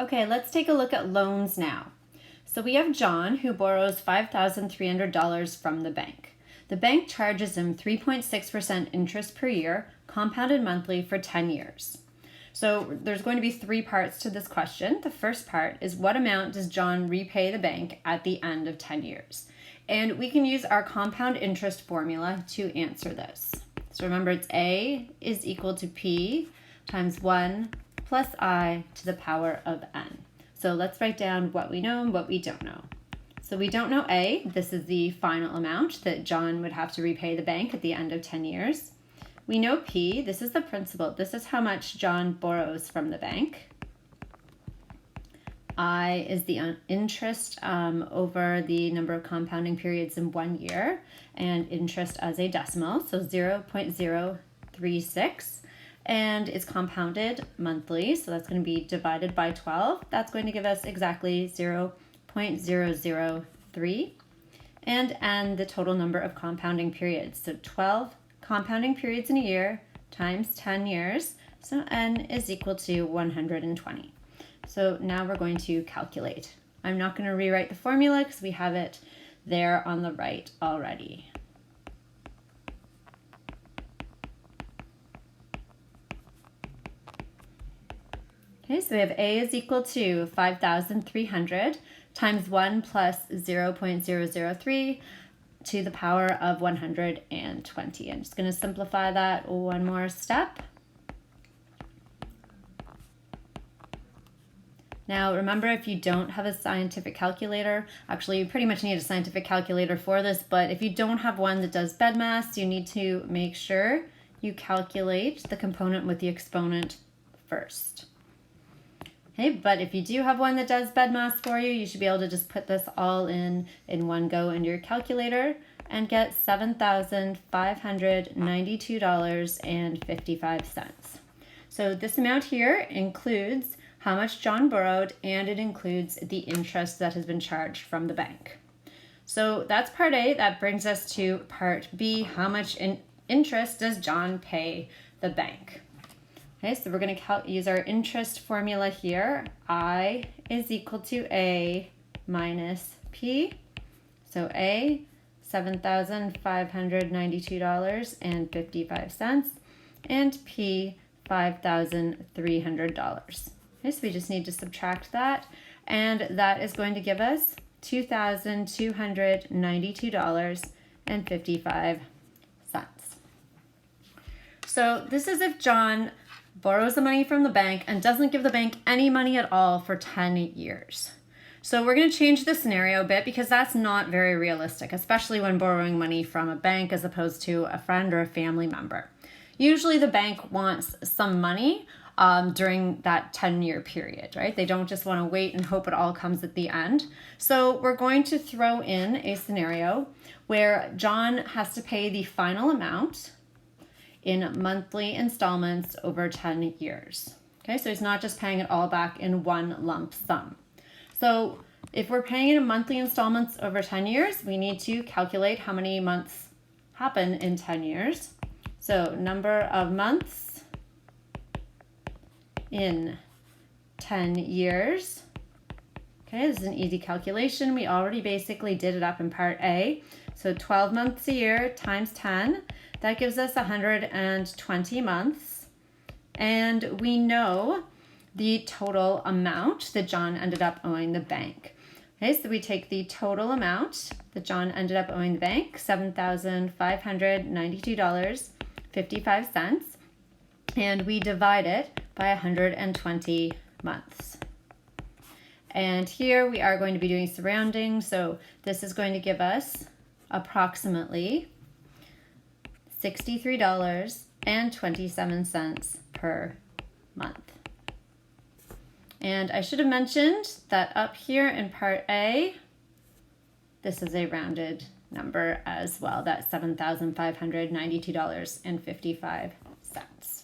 Okay, let's take a look at loans now. So we have John who borrows $5,300 from the bank. The bank charges him 3.6% interest per year, compounded monthly for 10 years. So there's going to be three parts to this question. The first part is, what amount does John repay the bank at the end of 10 years? And we can use our compound interest formula to answer this. So remember, it's A is equal to P times 1 plus I to the power of n. So let's write down what we know and what we don't know. So we don't know A. This is the final amount that John would have to repay the bank at the end of 10 years. We know P. This is the principal. This is how much John borrows from the bank. I is the interest over the number of compounding periods in 1 year, and interest as a decimal, so 0.036. And it's compounded monthly, so that's going to be divided by 12. That's going to give us exactly 0.003. And n, the total number of compounding periods. So 12 compounding periods in a year times 10 years. So n is equal to 120. So now we're going to calculate. I'm not going to rewrite the formula because we have it there on the right already. Okay, so we have A is equal to 5,300 times 1 plus 0.003 to the power of 120. I'm just going to simplify that one more step. Now remember, if you don't have a scientific calculator, actually you pretty much need a scientific calculator for this, but if you don't have one that does BEDMAS, you need to make sure you calculate the component with the exponent first. Okay, but if you do have one that does BEDMAS for you, you should be able to just put this all in one go into your calculator and get $7,592.55. So this amount here includes how much John borrowed, and it includes the interest that has been charged from the bank. So that's part A. That brings us to part B. How much interest does John pay the bank? Okay, so we're going to use our interest formula here. I is equal to A minus P. So A, $7,592.55, and P, $5,300. Okay, so we just need to subtract that, and that is going to give us $2,292.55. So this is if John borrows the money from the bank and doesn't give the bank any money at all for 10 years. So we're going to change the scenario a bit because that's not very realistic, especially when borrowing money from a bank as opposed to a friend or a family member. Usually the bank wants some money during that 10-year period, right? They don't just want to wait and hope it all comes at the end. So we're going to throw in a scenario where John has to pay the final amount in monthly installments over 10 years. Okay, so he's not just paying it all back in one lump sum. So if we're paying it in monthly installments over 10 years, we need to calculate how many months happen in 10 years. So number of months in 10 years. Okay, this is an easy calculation. We already basically did it up in part A. So 12 months a year times 10, that gives us 120 months. And we know the total amount that John ended up owing the bank. Okay, so we take the total amount that John ended up owing the bank, $7,592.55, and we divide it by 120 months. And here we are going to be doing surrounding, so this is going to give us approximately $63.27 per month. And I should have mentioned that up here in part A, this is a rounded number as well. That's $7,592.55.